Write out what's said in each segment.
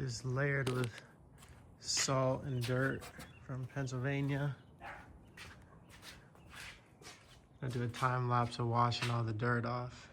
is layered with salt and dirt from Pennsylvania. I'm gonna do a time lapse of washing all the dirt off.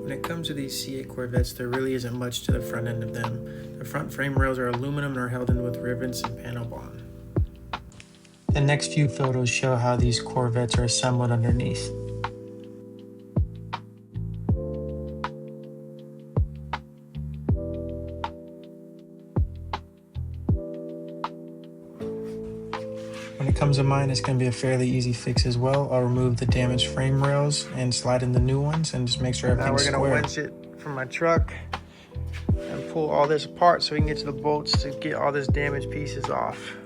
When it comes to these C8 Corvettes, there really isn't much to the front end of them. The front frame rails are aluminum and are held in with rivets and panel bond. The next few photos show how these Corvettes are assembled underneath. When it comes to mine, it's going to be a fairly easy fix as well. I'll remove the damaged frame rails and slide in the new ones and just make sure everything's square. Now we're going to winch it from my truck and pull all this apart so we can get to the bolts to get all this damaged pieces off.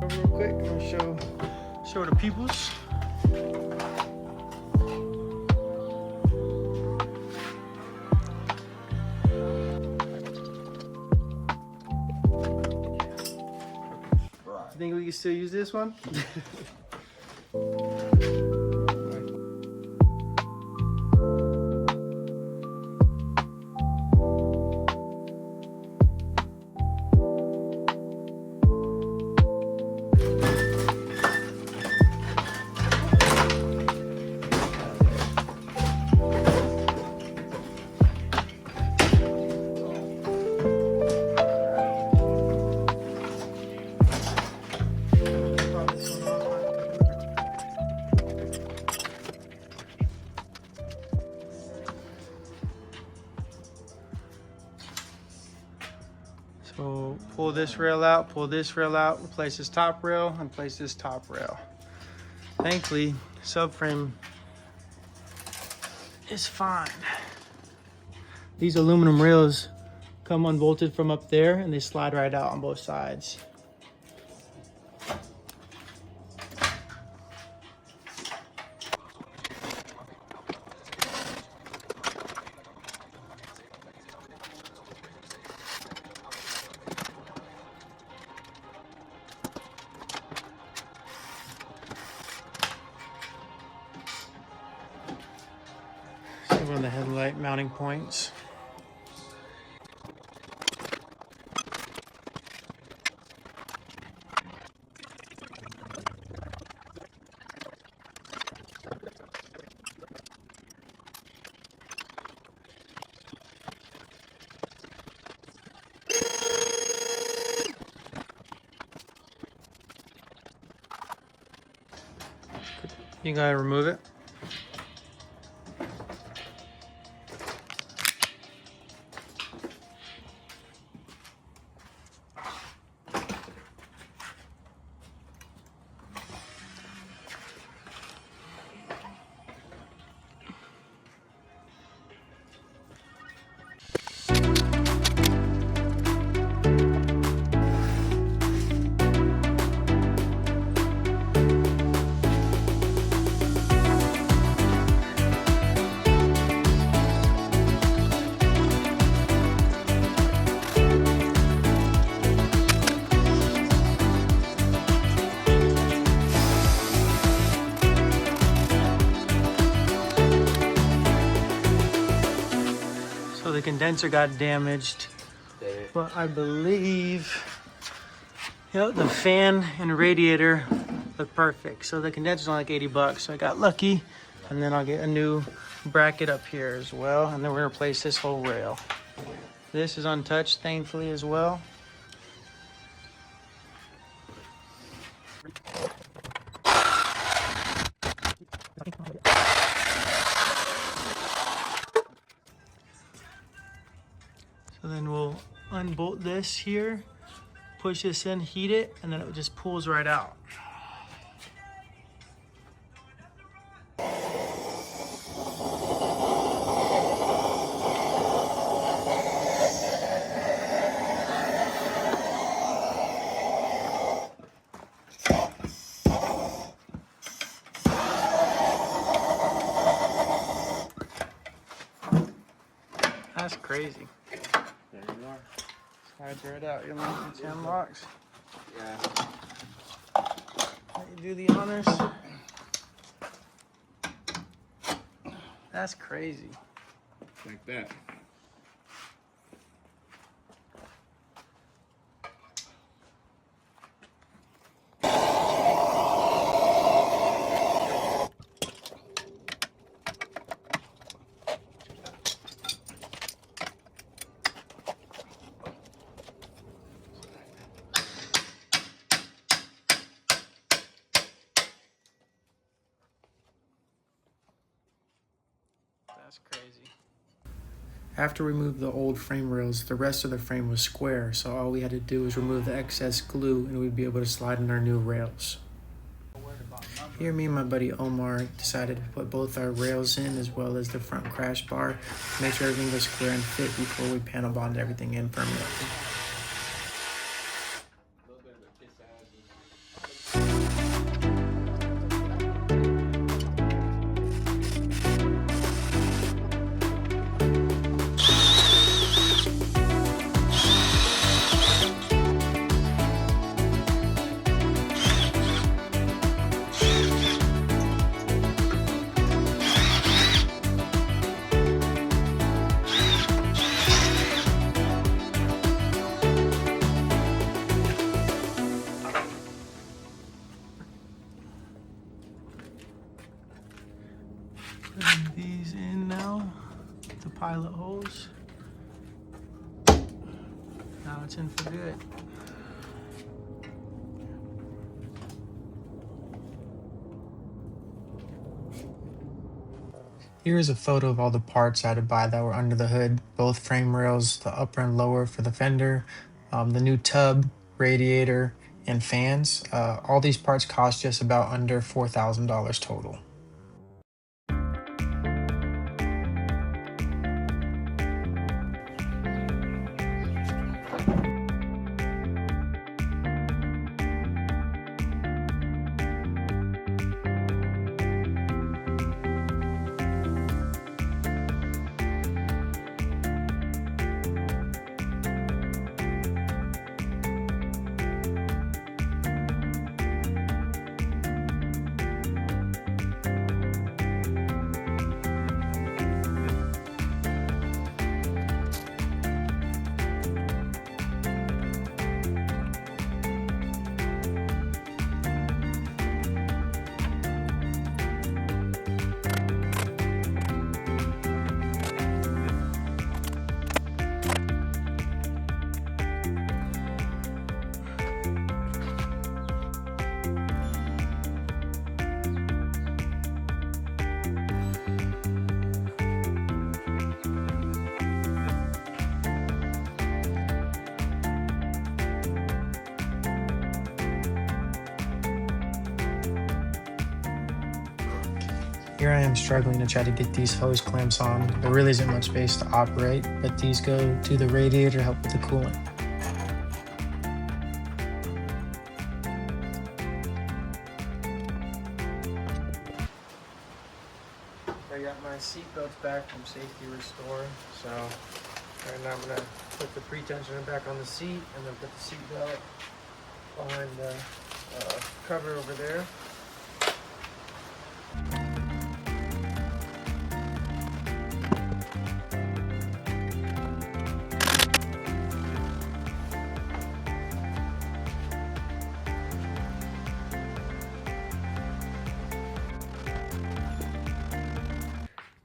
Real quick, I'm gonna show the peoples. You think we can still use this one? So pull this rail out, replace this top rail, and place this top rail. Thankfully, subframe is fine. These aluminum rails come unbolted from up there and they slide right out on both sides. One of the headlight mounting points. You gotta remove it. the condenser got damaged, but I believe, yep, the fan and radiator look perfect. So the condenser's only like 80 bucks. So I got lucky, and then I'll get a new bracket up here as well, and then we're gonna replace this whole rail. This is untouched, thankfully, as well. So then we'll unbolt this here, push this in, heat it, and then it just pulls right out. That's crazy. There you are. Slides right out. You know, it unlocks. Yeah. Let you do the honors. That's crazy. Like that. That's crazy. After we removed the old frame rails, the rest of the frame was square, so all we had to do was remove the excess glue and we'd be able to slide in our new rails. Here, me and my buddy Omar decided to put both our rails in as well as the front crash bar to make sure everything was square and fit before we panel bond everything in permanently. Putting these in now, the pilot holes. Now it's in for good. Here is a photo of all the parts I had to buy that were under the hood. Both frame rails, the upper and lower for the fender, the new tub, radiator, and fans. All these parts cost just about under $4,000 total. Here I am struggling to try to get these hose clamps on. There really isn't much space to operate, but these go to the radiator to help with the coolant. I got my seat belts back from Safety Restore, so right now I'm gonna put the pre-tensioner back on the seat and then put the seat belt behind the cover over there.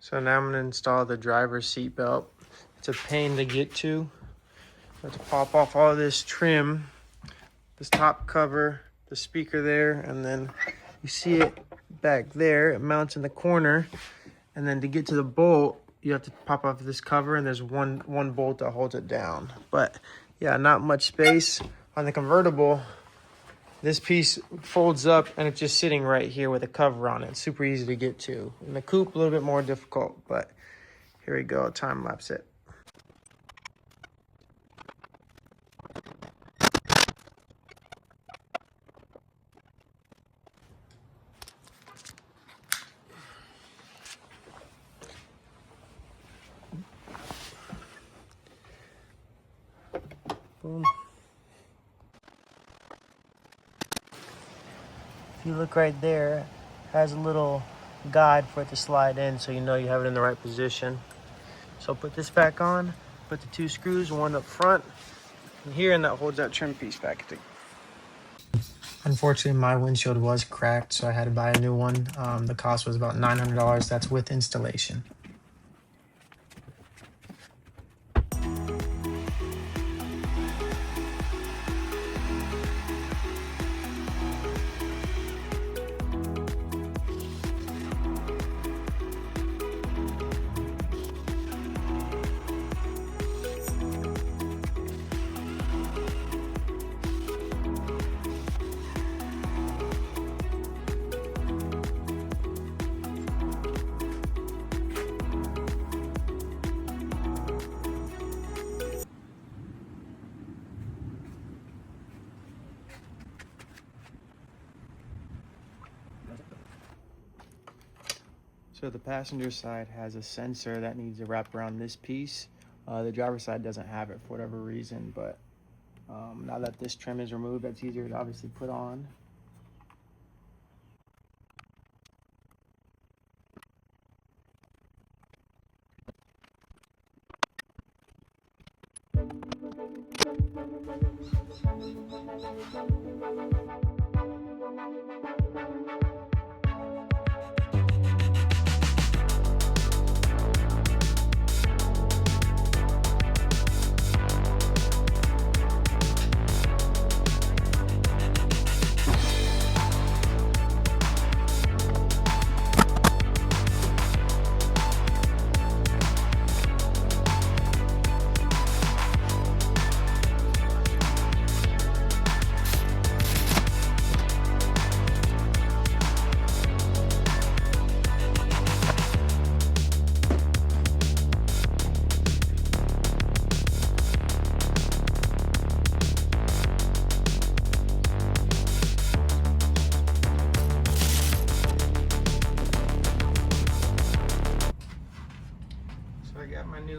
So now I'm gonna install the driver's seat belt. It's a pain to get to. I have to pop off all this trim, this top cover, the speaker there, and then you see it back there. It mounts in the corner, and then to get to the bolt, you have to pop off this cover, and there's one bolt that holds it down. But yeah, not much space. On the convertible, this piece folds up, and it's just sitting right here with a cover on it. It's super easy to get to. In the coupe, a little bit more difficult, but here we go, time lapse it. Boom. If you look right there, it has a little guide for it to slide in, so you know you have it in the right position. So put this back on, put the 2 screws, one up front and here, and that holds that trim piece back. Unfortunately, my windshield was cracked, so I had to buy a new one. The cost was about $900. That's with installation. So the passenger side has a sensor that needs to wrap around this piece. The driver's side doesn't have it for whatever reason, but now that this trim is removed, that's easier to obviously put on.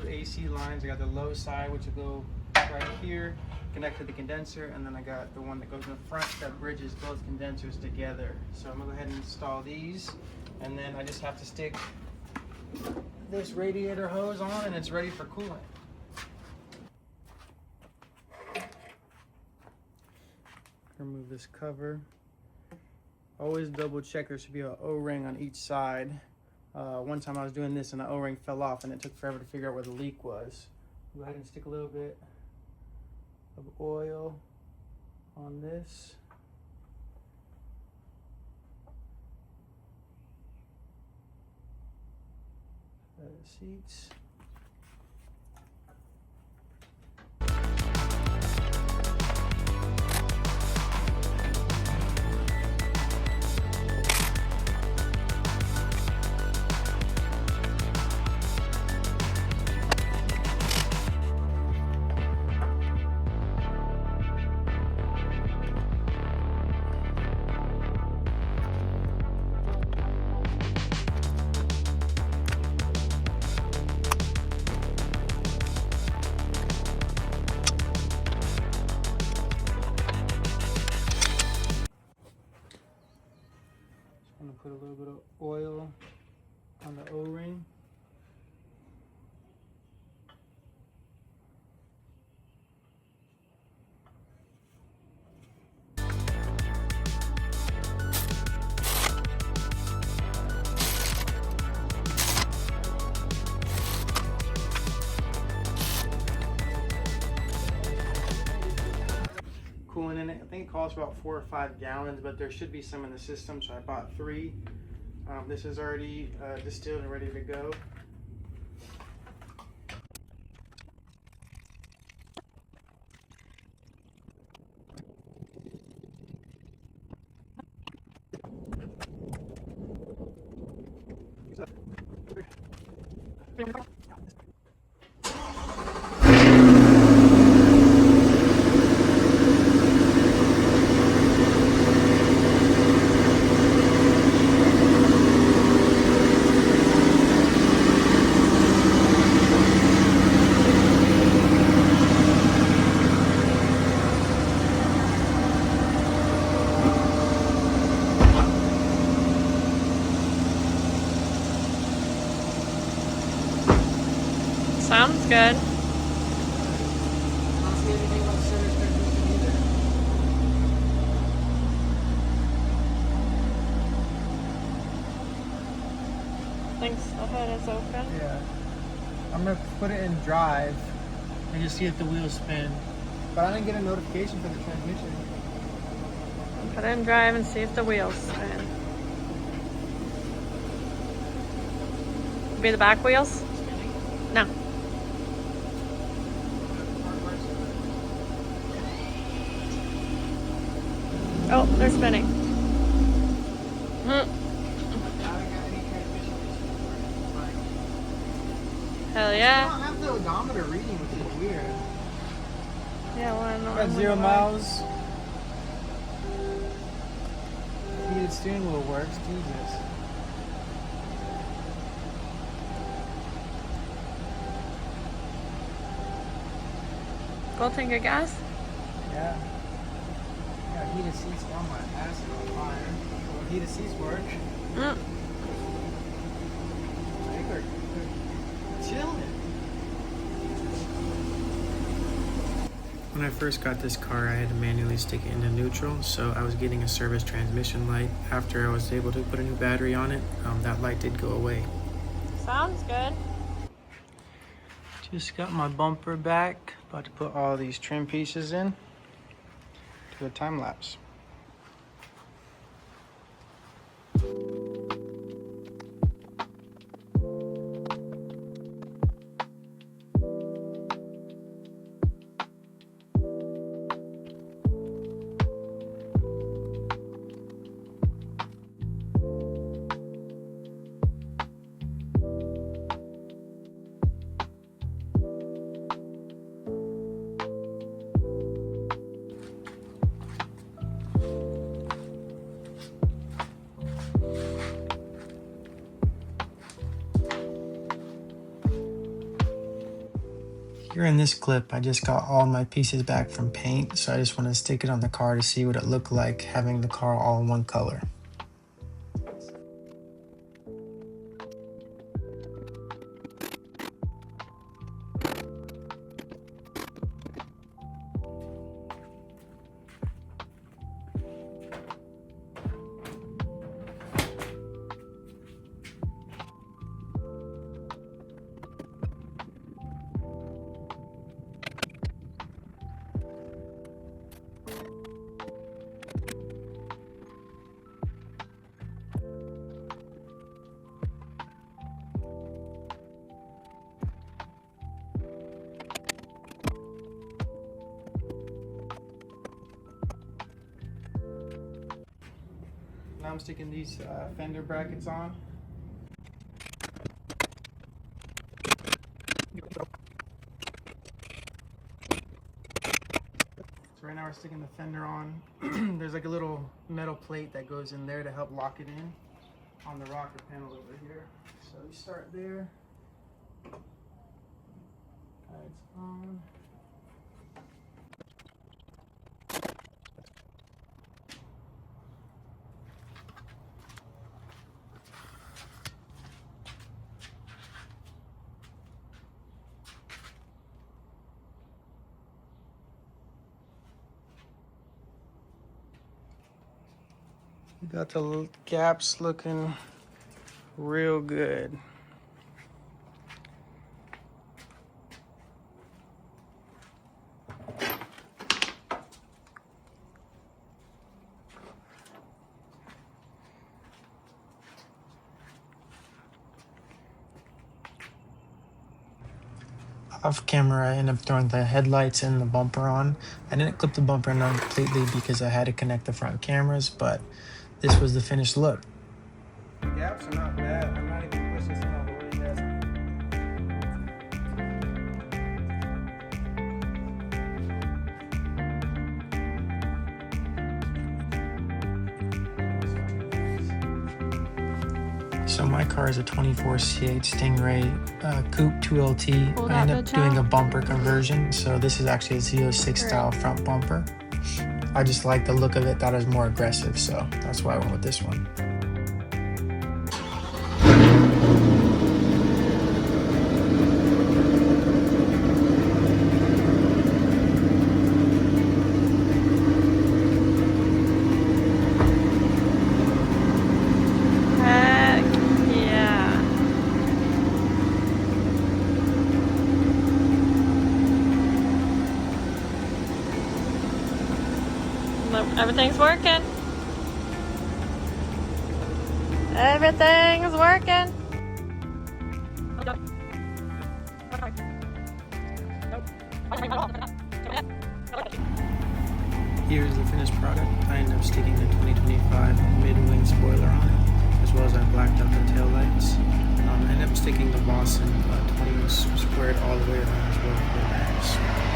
AC lines. I got the low side, which will go right here, connect to the condenser, and then I got the one that goes in the front that bridges both condensers together. So I'm gonna go ahead and install these, and then I just have to stick this radiator hose on, and it's ready for coolant. Remove this cover. Always double check there should be an O-ring on each side. One time I was doing this and the O-ring fell off and it took forever to figure out where the leak was. Go ahead and stick a little bit of oil on this. Seats. I'm gonna put a little bit of oil on the O-ring. tank calls for about 4 or 5 gallons, but there should be some in the system, so I bought 3. This is already distilled and ready to go. Sounds good. I don't see anything about service transmission either. Thinks the hood is open. Yeah. I'm gonna put it in drive and just see if the wheels spin. But I didn't get a notification for the transmission. Put it in drive and see if the wheels spin. Be the back wheels? No. Oh, they're spinning. Hell I yeah. don't have the odometer reading, which is weird. Yeah, well, no. Got 0 miles. Heated steering wheel works. Jesus. Full tank of gas? Yeah. Got heated seats on my ass on fire. Well, heated seats work. I think they're chilling. When I first got this car, I had to manually stick it into neutral, so I was getting a service transmission light. After I was able to put a new battery on it, that light did go away. Sounds good. Just got my bumper back. About to put all these trim pieces in. Do a time lapse. Here in this clip, I just got all my pieces back from paint, so I just want to stick it on the car to see what it looked like having the car all in one color. Now I'm sticking these fender brackets on. So right now we're sticking the fender on. There's like a little metal plate that goes in there to help lock it in on the rocker panel over here. So we start there. Guides on. Got the gaps looking real good. Off camera, I ended up throwing the headlights and the bumper on. I didn't clip the bumper on completely because I had to connect the front cameras, but this was the finished look. The gaps are not bad. I'm not even pushing this all the way yet. So my car is a 24 C8 Stingray Coupe 2LT. Pull I that ended up bitch doing a out. bumper conversion, so this is actually a Z06 style front bumper. I just like the look of it, thought it was more aggressive, so that's why I went with this one. Heck yeah. Look, everything's working. Everything's working. Here's the finished product. I ended up sticking the 2025 mid-wing spoiler on it, as well as I blacked out the tail lights. I ended up sticking the Boston 20 squared all the way around as well for the ramps.